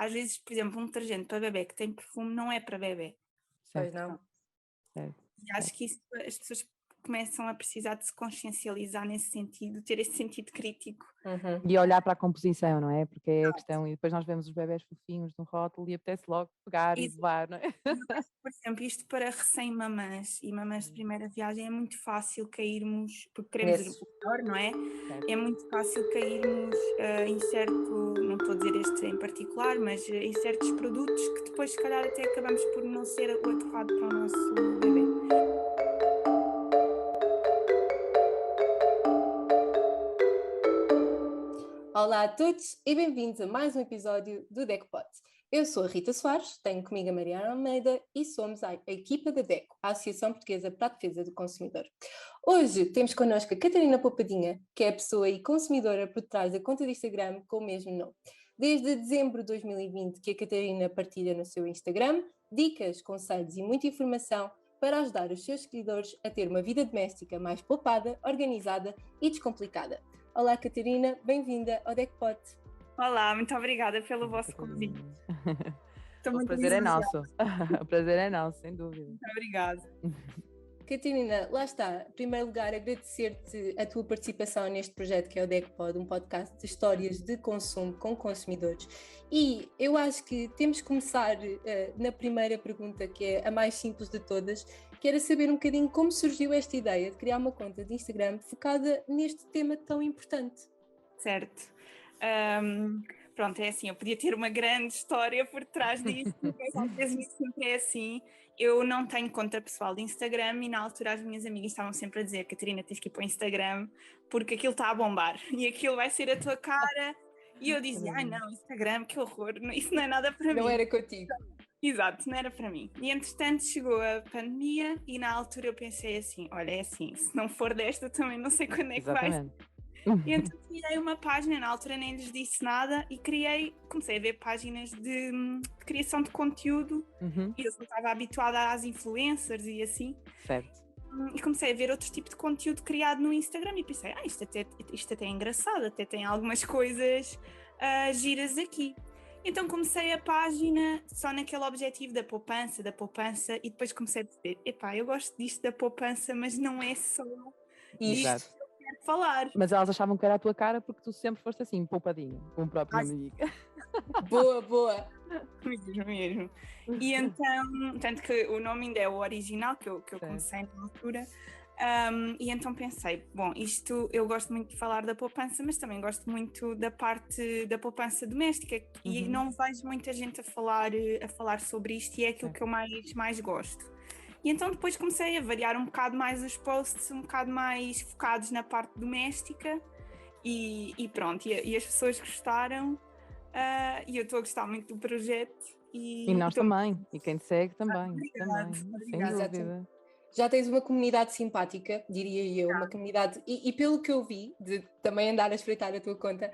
às vezes, por exemplo, um detergente para bebê que tem perfume não é para bebê. Pois não. Certo. E acho que isso, as pessoas começam a precisar de se consciencializar nesse sentido, ter esse sentido crítico. E olhar para a composição, não é? Porque é a questão, e depois nós vemos os bebés fofinhos no rótulo e apetece logo pegar e levar, não é? Por exemplo, isto para recém-mamãs e mamãs de primeira viagem é muito fácil cairmos, porque queremos o melhor, não é? É muito fácil cairmos em certo, não estou a dizer este em particular, mas em certos produtos que depois se calhar até acabamos por não ser o adequado para o nosso bebê. Olá a todos e bem-vindos a mais um episódio do DECOPOD. Eu sou a Rita Soares, tenho comigo a Mariana Almeida e somos a equipa da DECO, a Associação Portuguesa para a Defesa do Consumidor. Hoje temos connosco a Catarina Poupadinha, que é a pessoa e consumidora por trás da conta de Instagram com o mesmo nome. Desde dezembro de 2020 que a Catarina partilha no seu Instagram dicas, conselhos e muita informação para ajudar os seus seguidores a ter uma vida doméstica mais poupada, organizada e descomplicada. Olá Catarina, bem-vinda ao DECOPOD. Olá, muito obrigada pelo vosso convite. O prazer é nosso. O prazer é nosso, sem dúvida. Muito obrigada. Catarina, lá está. Em primeiro lugar, agradecer-te a tua participação neste projeto que é o DECOPOD, um podcast de histórias de consumo com consumidores. E eu acho que temos que começar na primeira pergunta, que é a mais simples de todas, que era saber um bocadinho como surgiu esta ideia de criar uma conta de Instagram focada neste tema tão importante. Certo. Pronto, é assim, eu podia ter uma grande história por trás disso, mas às vezes sempre é assim. Eu não tenho conta pessoal de Instagram e na altura as minhas amigas estavam sempre a dizer: Catarina, tens que ir para o Instagram porque aquilo está a bombar e aquilo vai ser a tua cara. E eu dizia: ai não, Instagram, que horror, isso não é nada para mim. Não era contigo. Exato, não era para mim. E entretanto chegou a pandemia e na altura eu pensei assim: olha, é assim, se não for desta também não sei quando é que vai ser. E então criei uma página, na altura nem lhes disse nada e comecei a ver páginas de criação de conteúdo e eu só estava habituada às influencers e assim. Certo. E comecei a ver outro tipo de conteúdo criado no Instagram e pensei, isto até é engraçado, até tem algumas coisas giras aqui. Então comecei a página só naquele objetivo da poupança e depois comecei a dizer, eu gosto disto da poupança, mas não é só isto. Falar. Mas elas achavam que era a tua cara porque tu sempre foste assim, poupadinha, como o próprio nome diga. Boa. Mesmo. E então, tanto que o nome ainda é o original que eu comecei na altura. E então pensei, bom, isto eu gosto muito de falar da poupança, mas também gosto muito da parte da poupança doméstica e não vejo muita gente a falar sobre isto e é aquilo que eu mais gosto. E então depois comecei a variar um bocado mais os posts, um bocado mais focados na parte doméstica e pronto, e as pessoas gostaram e eu estou a gostar muito do projeto. E nós também, e quem te segue também, obrigada. Sem dúvida. Já tens uma comunidade simpática, diria eu, uma comunidade, e pelo que eu vi, de também andar a espreitar a tua conta,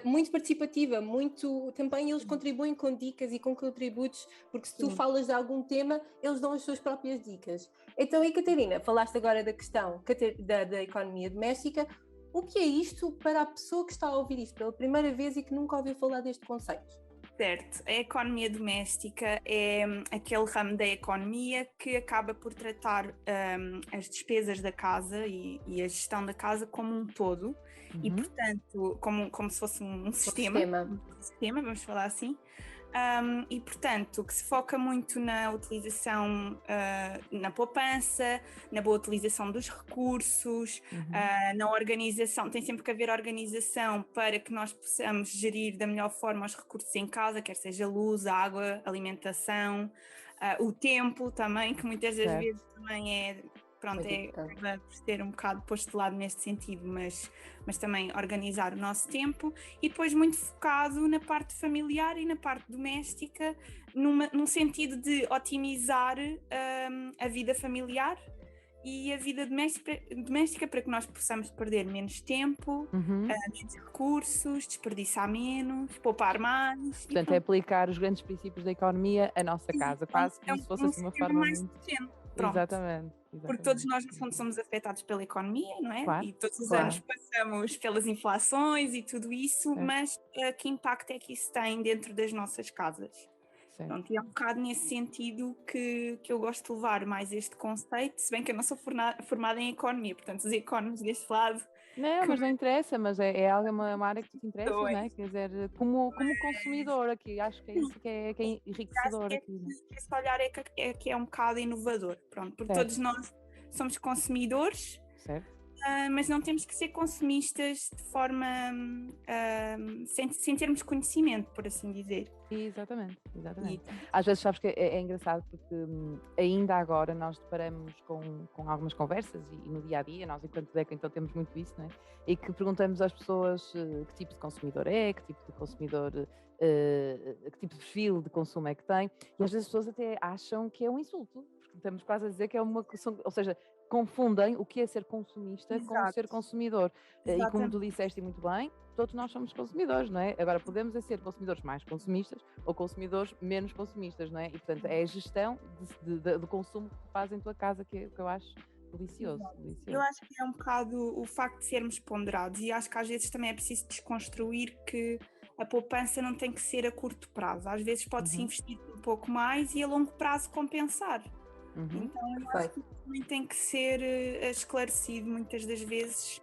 muito participativa, muito, também eles contribuem com dicas e com contributos, porque se tu falas de algum tema, eles dão as suas próprias dicas. Então, e Catarina, falaste agora da questão da economia doméstica, o que é isto para a pessoa que está a ouvir isto pela primeira vez e que nunca ouviu falar deste conceito? Certo, a economia doméstica é aquele ramo da economia que acaba por tratar as despesas da casa e a gestão da casa como um todo e, portanto, como se fosse um sistema, vamos falar assim, e, portanto, que se foca muito na utilização, na poupança, na boa utilização dos recursos, na organização. Tem sempre que haver organização para que nós possamos gerir da melhor forma os recursos em casa, quer seja luz, água, alimentação, o tempo também, que muitas das vezes também acaba por ser um bocado posto de lado neste sentido, mas também organizar o nosso tempo e depois muito focado na parte familiar e na parte doméstica, num sentido de otimizar a vida familiar e a vida doméstica para que nós possamos perder menos tempo, menos recursos, desperdiçar menos, poupar mais. Portanto, é aplicar os grandes princípios da economia à nossa casa, quase como se fosse assim uma forma mais muito... pequeno. Exatamente. Porque todos nós, no fundo, somos afetados pela economia, não é? Claro, E todos os claro. anos passamos pelas inflações e tudo isso, Certo. mas que impacto é que isso tem dentro das nossas casas? Certo. Pronto, e é um bocado nesse sentido que eu gosto de levar mais este conceito, se bem que eu não sou formada em economia, portanto, os economes deste lado. Não, mas não interessa, mas é algo, uma área que tu te interessas, Dois. não é? Quer dizer, como consumidor aqui, acho que é isso que é enriquecedor Acho aqui. Não é? que esse olhar que é um bocado inovador, pronto, porque Certo. todos nós somos consumidores, Certo. mas não temos que ser consumistas de forma sem termos conhecimento, por assim dizer. Exatamente, exatamente. E, Às vezes sabes que é engraçado porque ainda agora nós deparamos com algumas conversas e no dia a dia, nós enquanto DECO então temos muito isso, não é? E que perguntamos às pessoas que tipo de consumidor é, que tipo de consumidor, que tipo de perfil de consumo é que tem, e às vezes as pessoas até acham que é um insulto, porque estamos quase a dizer que é ou seja, confundem o que é ser consumista com Exato. ser consumidor. E como Exatamente. tu disseste muito bem, todos nós somos consumidores, não é? Agora, podemos ser consumidores mais consumistas ou consumidores menos consumistas, não é? E, portanto, é a gestão do consumo que tu fazes em tua casa que eu acho delicioso. Eu acho que é um bocado o facto de sermos ponderados e acho que às vezes também é preciso desconstruir que a poupança não tem que ser a curto prazo. Às vezes pode-se investir um pouco mais e a longo prazo compensar. Então eu acho que também tem que ser esclarecido muitas das vezes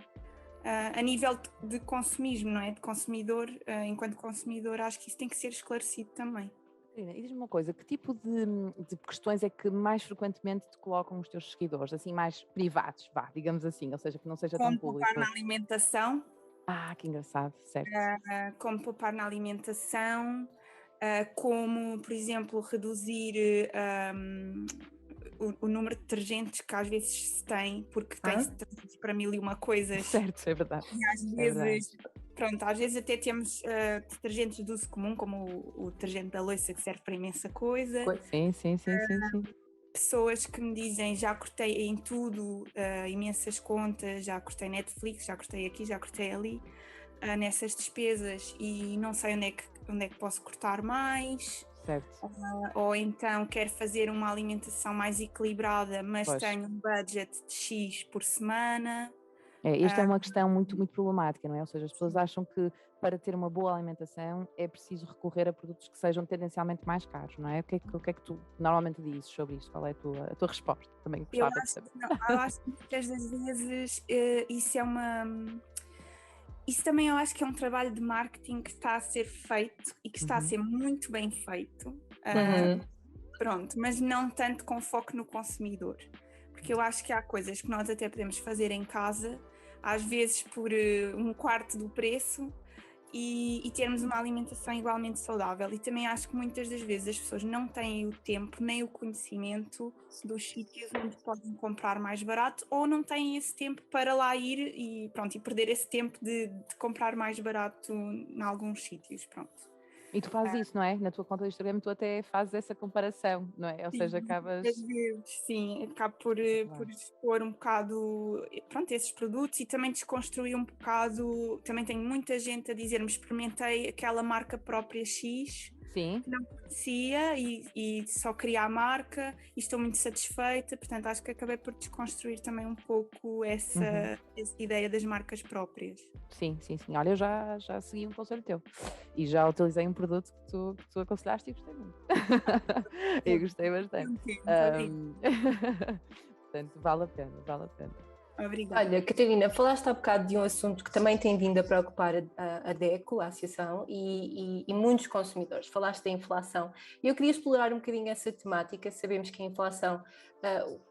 a nível de consumismo, não é? De consumidor, enquanto consumidor, acho que isso tem que ser esclarecido também. E diz-me uma coisa, que tipo de questões é que mais frequentemente te colocam os teus seguidores, assim mais privados, vá, digamos assim, ou seja, que não seja tão Como público? poupar na alimentação, Que engraçado, certo. como poupar na alimentação, como, por exemplo, reduzir o número de detergentes que às vezes se tem, porque tem-se detergentes para mil e uma coisas. Certo, é verdade. E às vezes, pronto, às vezes até temos detergentes de uso comum, como o detergente da louça que serve para imensa coisa. Sim. Pessoas que me dizem já cortei em tudo, imensas contas, já cortei Netflix, já cortei aqui, já cortei ali, nessas despesas e não sei onde é que posso cortar mais. Certo. Ou então quero fazer uma alimentação mais equilibrada, mas Pois. tenho um budget de X por semana. Esta é uma questão muito, muito problemática, não é? Ou seja, as pessoas acham que para ter uma boa alimentação é preciso recorrer a produtos que sejam tendencialmente mais caros, não é? O que é que tu normalmente dizes sobre isto? Qual é a tua resposta? Também gostava de saber. Eu acho que muitas das vezes isso é uma... Isso também eu acho que é um trabalho de marketing que está a ser feito e que está a ser muito bem feito. Pronto, mas não tanto com foco no consumidor. Porque eu acho que há coisas que nós até podemos fazer em casa, às vezes por um quarto do preço, e termos uma alimentação igualmente saudável. E também acho que muitas das vezes as pessoas não têm o tempo nem o conhecimento dos sítios onde podem comprar mais barato, ou não têm esse tempo para lá ir e perder esse tempo de comprar mais barato em alguns sítios, pronto. E tu fazes isso, não é? Na tua conta do Instagram tu até fazes essa comparação, não é? Ou seja, acabas... Às vezes, sim, acabo por expor um bocado, esses produtos e também desconstruir um bocado. Também tenho muita gente a dizer-me, experimentei aquela marca própria X, Sim. que não conhecia e só queria a marca e estou muito satisfeita, portanto acho que acabei por desconstruir também um pouco essa ideia das marcas próprias. Sim. Olha, eu já segui um conselho teu e já utilizei um produto que tu aconselhaste e gostei muito. Eu gostei bastante. Portanto, vale a pena. Obrigada. Olha, Catarina, falaste há bocado de um assunto que também tem vindo a preocupar a DECO, a associação, e muitos consumidores. Falaste da inflação. E eu queria explorar um bocadinho essa temática. Sabemos que a inflação,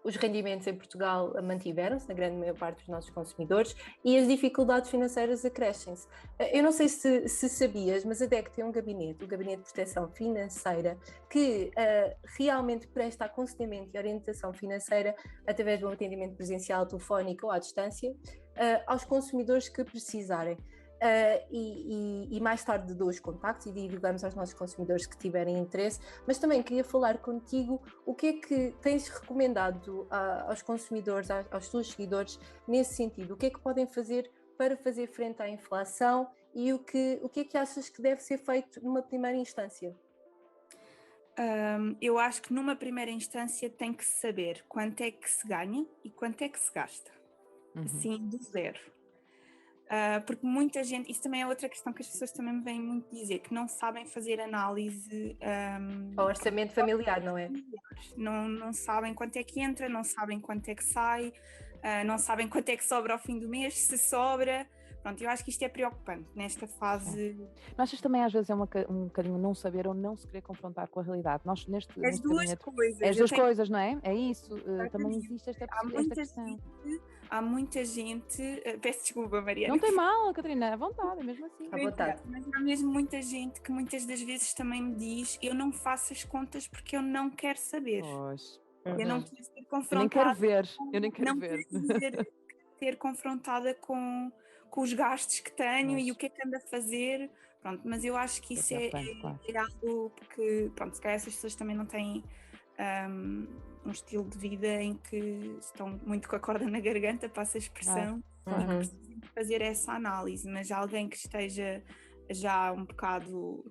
os rendimentos em Portugal mantiveram-se, na grande maior parte dos nossos consumidores, e as dificuldades financeiras acrescem-se. Eu não sei se sabias, mas a DECO tem um gabinete, o Gabinete de Proteção Financeira, que realmente presta aconselhamento e orientação financeira através de um atendimento presencial, telefónico ou à distância, aos consumidores que precisarem. E mais tarde dou os contactos e divulgamos aos nossos consumidores que tiverem interesse, mas também queria falar contigo o que é que tens recomendado aos consumidores, aos teus seguidores nesse sentido, o que é que podem fazer para fazer frente à inflação e o que é que achas que deve ser feito numa primeira instância? Eu acho que numa primeira instância tem que saber quanto é que se ganha e quanto é que se gasta, assim do zero. Porque muita gente, isso também é outra questão que as pessoas também me vêm muito dizer, que não sabem fazer análise Ao orçamento familiar, não é? Não sabem quanto é que entra, não sabem quanto é que sai, não sabem quanto é que sobra ao fim do mês, se sobra. Pronto, eu acho que isto é preocupante nesta fase. Não achas também às vezes é um bocadinho não saber ou não se querer confrontar com a realidade? Nós neste As duas coisas. As duas coisas, não é? É isso. Também existe esta questão. Há muita gente, peço desculpa, Mariana. Não tem mal, Catarina, à vontade, é mesmo assim. À vontade. Mas há mesmo muita gente que muitas das vezes também me diz: eu não faço as contas porque eu não quero saber. Pois. Eu não quero ser confrontada. Eu nem quero ver. Eu nem quero não ver. Ser confrontada com os gastos que tenho e o que é que ando a fazer. Pronto, mas eu acho que isso é algo que, pronto, se calhar essas pessoas também não têm um estilo de vida em que estão muito com a corda na garganta, passa a expressão, e que precisam fazer essa análise, mas alguém que esteja já um bocado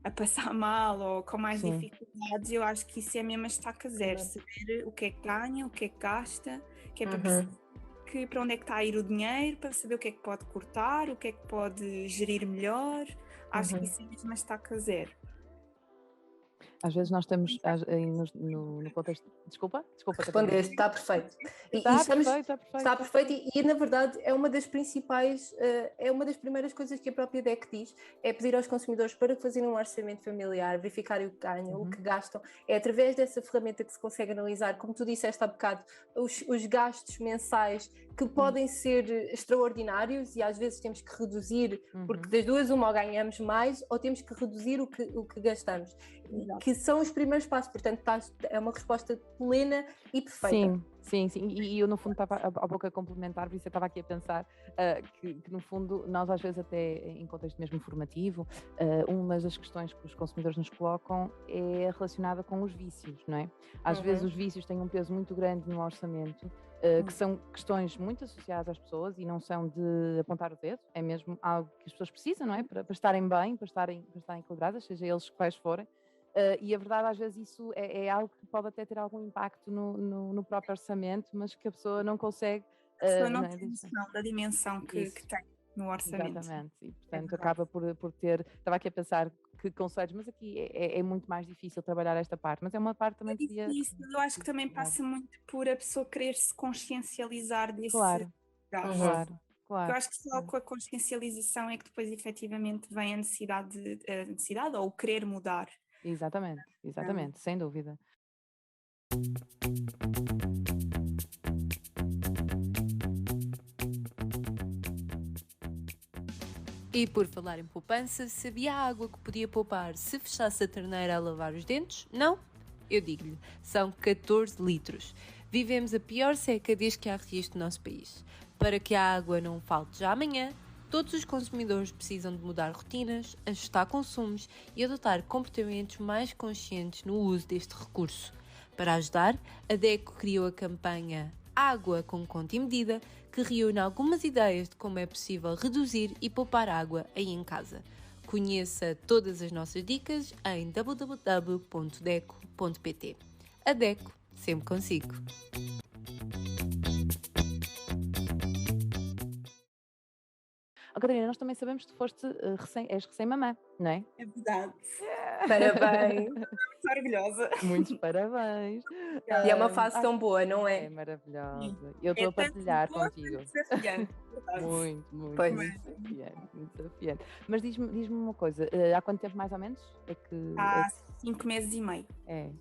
a passar mal ou com mais dificuldades, eu acho que isso é mesmo a estaca zero, saber o que é que ganha, o que é que gasta, que é para perceber para onde é que está a ir o dinheiro, para saber o que é que pode cortar, o que é que pode gerir melhor. Acho que isso é mesmo a estaca zero. Às vezes nós temos no contexto. Desculpa. Respondeste, está perfeito. Está perfeito e na verdade é uma das principais, é uma das primeiras coisas que a própria DEC diz, é pedir aos consumidores para fazerem um orçamento familiar, verificarem o que ganham, o que gastam. É através dessa ferramenta que se consegue analisar, como tu disseste há bocado, os gastos mensais que podem ser extraordinários e às vezes temos que reduzir, porque das duas uma ou ganhamos mais ou temos que reduzir o que gastamos. Que são os primeiros passos, portanto é uma resposta plena e perfeita. Sim, e eu no fundo estava há pouco a complementar, por isso eu estava aqui a pensar que no fundo nós às vezes até em contexto mesmo formativo, uma das questões que os consumidores nos colocam é relacionada com os vícios, não é? Às vezes os vícios têm um peso muito grande no orçamento, que são questões muito associadas às pessoas e não são de apontar o dedo, é mesmo algo que as pessoas precisam, não é? Para estarem bem, para estarem equilibradas, seja eles quais forem. E a verdade às vezes isso é algo que pode até ter algum impacto no próprio orçamento, mas que a pessoa não consegue... A pessoa não tem noção da dimensão que tem no orçamento. Exatamente, e portanto acaba por ter... Estava aqui a pensar que conselhos, mas aqui é muito mais difícil trabalhar esta parte, mas é uma parte também que eu acho que também passa muito por a pessoa querer se consciencializar desse gasto. Claro. Eu acho que só com a consciencialização é que depois efetivamente vem a necessidade ou o querer mudar. Exatamente, sem dúvida. E por falar em poupança, sabia a água que podia poupar se fechasse a torneira a lavar os dentes? Não? Eu digo-lhe, são 14 litros. Vivemos a pior seca desde que há registro no nosso país. Para que a água não falte já amanhã, todos os consumidores precisam de mudar rotinas, ajustar consumos e adotar comportamentos mais conscientes no uso deste recurso. Para ajudar, a DECO criou a campanha Água com Conta e Medida, que reúne algumas ideias de como é possível reduzir e poupar água aí em casa. Conheça todas as nossas dicas em www.deco.pt. A DECO, sempre consigo. Catarina, nós também sabemos que tu foste és recém-mamã, não é? É verdade. Parabéns. Muito orgulhosa. Muitos parabéns. E é uma fase tão boa, não é? É maravilhosa. Eu estou a partilhar contigo. Muito desafiante. Mas diz-me uma coisa, há quanto tempo mais ou menos? Há 5 meses e meio.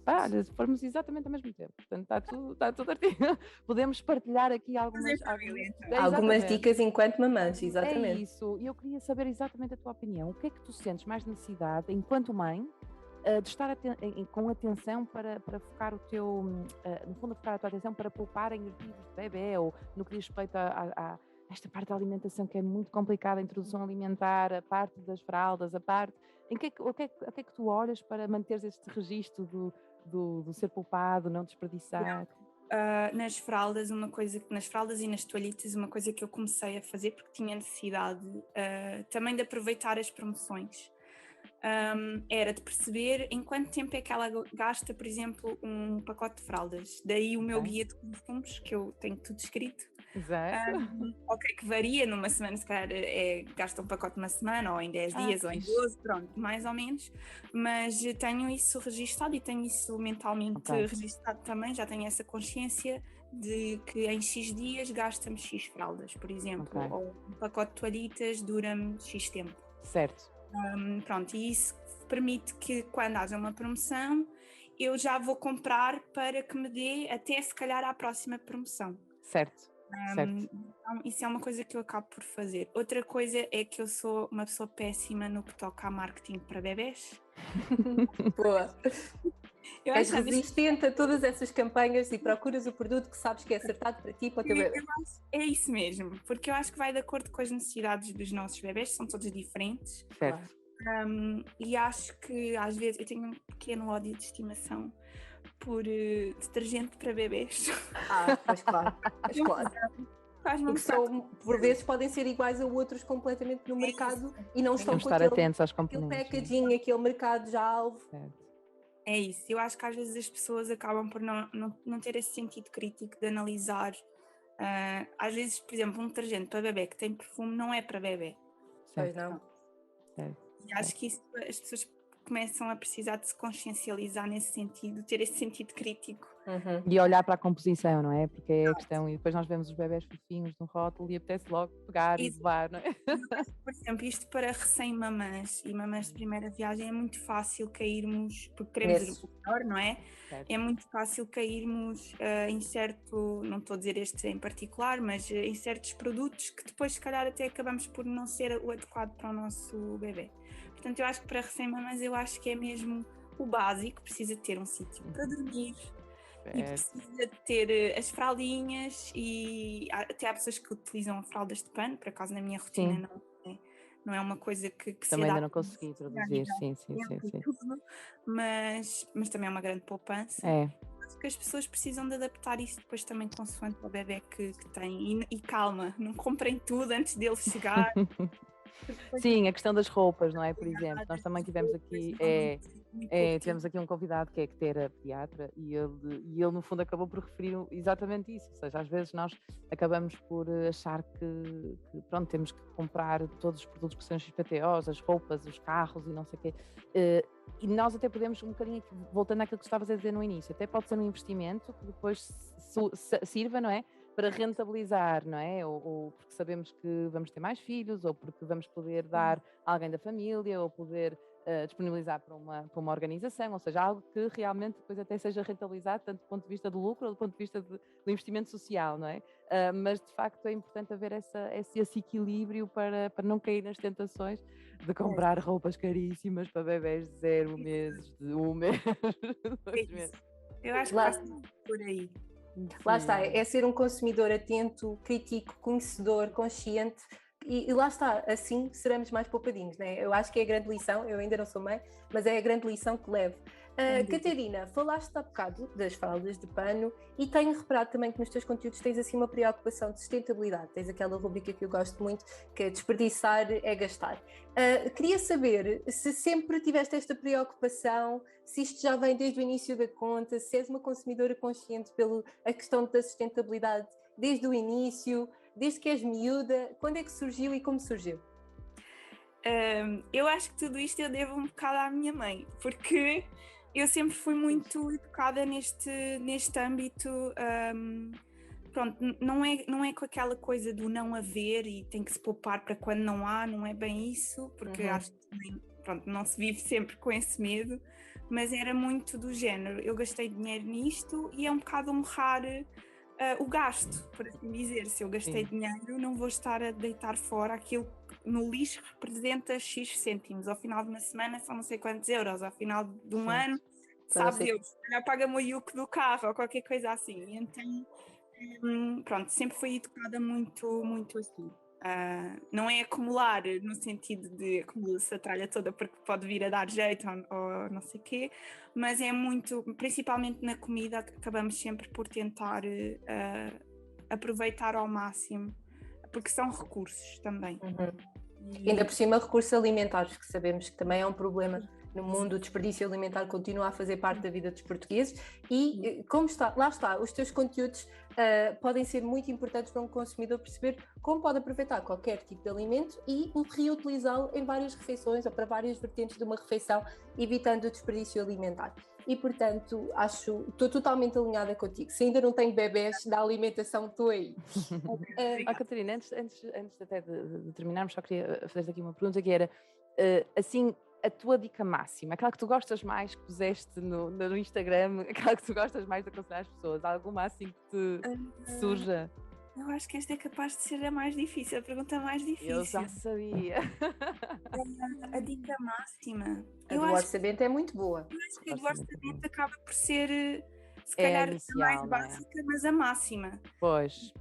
Olha, formos exatamente ao mesmo tempo, portanto está tudo artigo. Podemos partilhar aqui algumas dicas enquanto mamãs, exatamente. É isso, e eu queria saber exatamente a tua opinião. O que é que tu sentes mais necessidade, enquanto mãe, de estar com atenção para focar o teu, no fundo, focar a tua atenção para pouparem os livros de bebê, ou no que diz respeito a esta parte da alimentação que é muito complicada, a introdução alimentar, a parte das fraldas, o que é que tu olhas para manteres este registro do ser poupado, não desperdiçar? Nas fraldas e nas toalhitas, uma coisa que eu comecei a fazer porque tinha necessidade também de aproveitar as promoções. era de perceber em quanto tempo é que ela gasta, por exemplo, um pacote de fraldas. Daí o meu guia de consumos, que eu tenho tudo escrito. Exato. Ok, que varia numa semana, se calhar gasta um pacote numa semana, ou em 10 dias, ou em 12, pronto, mais ou menos. Mas tenho isso registado e tenho isso mentalmente registado também, já tenho essa consciência de que em X dias gasta-me X fraldas, por exemplo, ou um pacote de toalhitas dura-me X tempo. Certo. Pronto, e isso permite que quando haja uma promoção, eu já vou comprar para que me dê até se calhar à próxima promoção. Certo. Então, isso é uma coisa que eu acabo por fazer. Outra coisa é que eu sou uma pessoa péssima no que toca a marketing para bebés. Boa. És resistente a todas essas campanhas e procuras o produto que sabes que é acertado para ti e para o teu bebê. É isso mesmo, porque eu acho que vai de acordo com as necessidades dos nossos bebés, são todos diferentes. Certo. E acho que às vezes eu tenho um pequeno ódio de estimação por detergente para bebês. Mas claro. Porque por vezes podem ser iguais a outros completamente no mercado e não estão com aquele packaging, aquele mercado já alvo. Certo. É isso, eu acho que às vezes as pessoas acabam por não ter esse sentido crítico de analisar. Às vezes, por exemplo, um detergente para bebê que tem perfume não é para bebê. Pois não. E acho que isso, as pessoas começam a precisar de se consciencializar nesse sentido, ter esse sentido crítico. E olhar para a composição, não é? Porque é a questão, e depois nós vemos os bebés fofinhos no rótulo e apetece logo pegar e levar, não é? Por exemplo, isto para recém-mamãs e mamãs de primeira viagem é muito fácil cairmos, porque queremos o melhor, não é? Certo. É muito fácil cairmos em certo, não estou a dizer este em particular, mas em certos produtos que depois se calhar até acabamos por não ser o adequado para o nosso bebê. Portanto, eu acho que para recém-mamãs eu acho que é mesmo o básico, precisa ter um sítio para dormir. E precisa ter as fraldinhas e até há pessoas que utilizam fraldas de pano, por acaso na minha rotina não é uma coisa que também ainda não consegui introduzir, sim. Mas também é uma grande poupança. Acho que as pessoas precisam de adaptar isso depois também consoante o bebê que tem e calma, não comprem tudo antes dele chegar. Sim, a questão das roupas, não é? Por exemplo, nós também tivemos aqui tivemos aqui um convidado que é era pediatra e ele no fundo acabou por referir exatamente isso, ou seja, às vezes nós acabamos por achar que pronto, temos que comprar todos os produtos que são XPTOs, as roupas, os carros e não sei o quê, e nós até podemos um bocadinho, voltando àquilo que estavas a dizer no início, até pode ser um investimento que depois sirva, não é? Para rentabilizar, não é? Ou porque sabemos que vamos ter mais filhos, ou porque vamos poder dar a alguém da família, ou poder disponibilizar para uma organização, ou seja, algo que realmente depois até seja rentabilizado, tanto do ponto de vista do lucro, ou do ponto de vista do investimento social, não é? Mas de facto é importante haver esse equilíbrio para não cair nas tentações de comprar roupas caríssimas para bebés de 0 meses, de 1 mês, 2 meses. Eu acho que passa por aí. Lá está, é ser um consumidor atento, crítico, conhecedor, consciente e lá está, assim seremos mais poupadinhos, né? Eu acho que é a grande lição, eu ainda não sou mãe, mas é a grande lição que levo. Catarina, falaste há bocado das fraldas de pano e tenho reparado também que nos teus conteúdos tens assim uma preocupação de sustentabilidade, tens aquela rubrica que eu gosto muito, que é desperdiçar é gastar. Queria saber se sempre tiveste esta preocupação, se isto já vem desde o início da conta, se és uma consumidora consciente pela questão da sustentabilidade desde o início, desde que és miúda, quando é que surgiu e como surgiu? Eu acho que tudo isto eu devo um bocado à minha mãe, porque eu sempre fui muito educada neste âmbito. Pronto, não é com aquela coisa do não haver e tem que se poupar para quando não há, não é bem isso, porque acho que também, pronto, não se vive sempre com esse medo, mas era muito do género, eu gastei dinheiro nisto e é um bocado honrar o gasto, por assim dizer. Se eu gastei dinheiro, não vou estar a deitar fora aquilo que no lixo representa X cêntimos, ao final de uma semana são não sei quantos euros, ao final de um ano, sabe Deus, já paga-me o IUC do carro ou qualquer coisa assim. E então, pronto, sempre fui educada muito, muito assim. Não é acumular no sentido de acumula-se a tralha toda porque pode vir a dar jeito ou não sei o quê, mas é muito, principalmente na comida, acabamos sempre por tentar aproveitar ao máximo, porque são recursos também. Ainda por cima, recursos alimentares, que sabemos que também é um problema no mundo. O desperdício alimentar continua a fazer parte da vida dos portugueses e, como está, lá está, os teus conteúdos podem ser muito importantes para um consumidor perceber como pode aproveitar qualquer tipo de alimento e reutilizá-lo em várias refeições ou para várias vertentes de uma refeição, evitando o desperdício alimentar. E, portanto, estou totalmente alinhada contigo. Se ainda não tenho bebés da alimentação, estou aí. Catarina, antes até de terminarmos, só queria fazer aqui uma pergunta que era, assim, a tua dica máxima, aquela que tu gostas mais, que puseste no Instagram, aquela que tu gostas mais de aconselhar as pessoas, alguma assim que te surja? Eu acho que esta é capaz de ser a mais difícil, a pergunta mais difícil. Eu já sabia. A dica máxima. A do orçamento é muito boa. Eu acho que a do orçamento acaba por ser, se calhar, inicial, a mais básica, mas a máxima. Pois.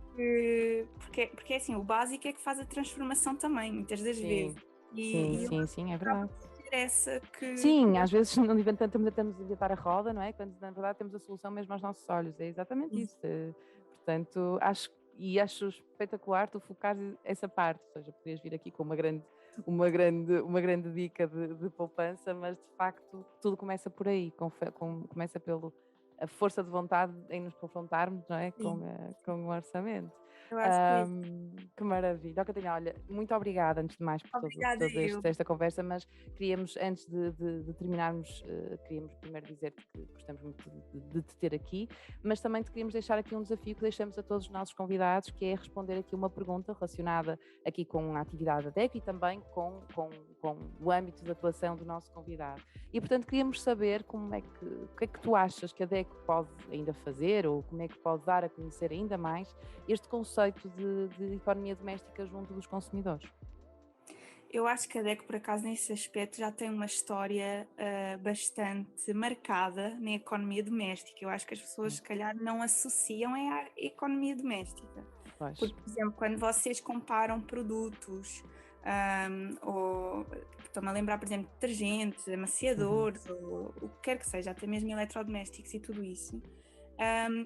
Porque assim, o básico é que faz a transformação também, muitas das vezes. Sim, é verdade. Essa que... Sim, às vezes não tentamos inventar a roda, não é? Quando na verdade temos a solução mesmo aos nossos olhos, é exatamente isso. Portanto, acho espetacular tu focares essa parte, ou seja, podias vir aqui com uma grande dica de poupança, mas de facto tudo começa por aí, começa pela a força de vontade em nos confrontarmos, não é? Com o orçamento. Eu acho que maravilha. Catarina, olha, muito obrigada antes de mais por toda esta conversa, mas queríamos, antes de terminarmos, queríamos primeiro dizer-te que gostamos muito de te ter aqui, mas também te queríamos deixar aqui um desafio que deixamos a todos os nossos convidados, que é responder aqui uma pergunta relacionada aqui com a atividade da DECO e também com o âmbito de atuação do nosso convidado. E, portanto, queríamos saber o que é que tu achas que a DECO pode ainda fazer, ou como é que pode dar a conhecer ainda mais este conceito de economia doméstica junto dos consumidores. Eu acho que a DECO, por acaso, nesse aspecto, já tem uma história bastante marcada na economia doméstica. Eu acho que as pessoas, se calhar, não associam à economia doméstica. Pois. Porque, por exemplo, quando vocês comparam produtos, ou estou-me a lembrar, por exemplo, detergentes, amaciadores, ou o que quer que seja, até mesmo eletrodomésticos e tudo isso,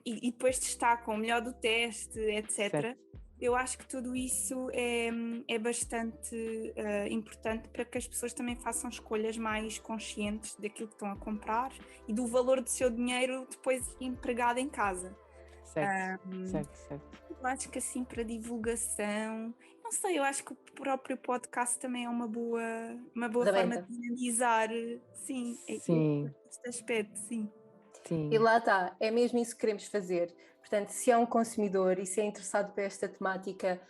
e depois destacam o melhor do teste, etc. Certo. Eu acho que tudo isso é bastante importante para que as pessoas também façam escolhas mais conscientes daquilo que estão a comprar e do valor do seu dinheiro depois empregado em casa. Certo. Eu acho que assim, para divulgação, não sei, eu acho que o próprio podcast também é uma boa forma de dinamizar, este aspecto, sim. E lá está, é mesmo isso que queremos fazer. Portanto, se é um consumidor e se é interessado por esta temática,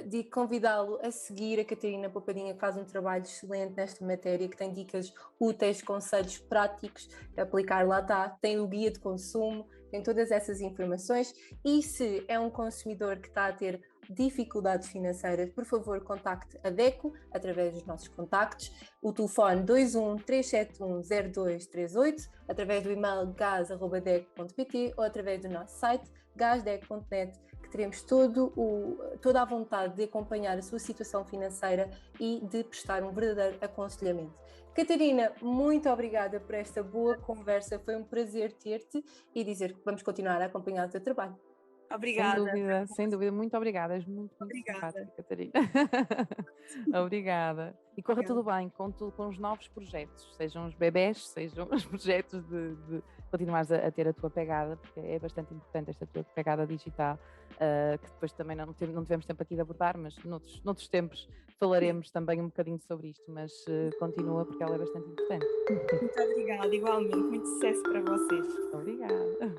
de convidá-lo a seguir a Catarina Poupadinha, que faz um trabalho excelente nesta matéria, que tem dicas úteis, conselhos práticos a aplicar. Lá está, tem o guia de consumo, tem todas essas informações. E se é um consumidor que está a ter dificuldades financeiras, por favor, contacte a DECO através dos nossos contactos, o telefone 21 371 0238, através do e-mail gas@deco.pt ou através do nosso site gasdeco.net, que teremos toda a vontade de acompanhar a sua situação financeira e de prestar um verdadeiro aconselhamento. Catarina, muito obrigada por esta boa conversa, foi um prazer ter-te e dizer que vamos continuar a acompanhar o teu trabalho. Obrigada. Sem dúvida, muito obrigada, és muito simpática, Catarina. Obrigada. E corra tudo bem com os novos projetos, sejam os bebés, sejam os projetos de continuares a ter a tua pegada, porque é bastante importante esta tua pegada digital, que depois também não tivemos tempo aqui de abordar, mas noutros tempos falaremos também um bocadinho sobre isto, mas continua porque ela é bastante importante. Muito obrigada, igualmente, muito sucesso para vocês. Obrigada.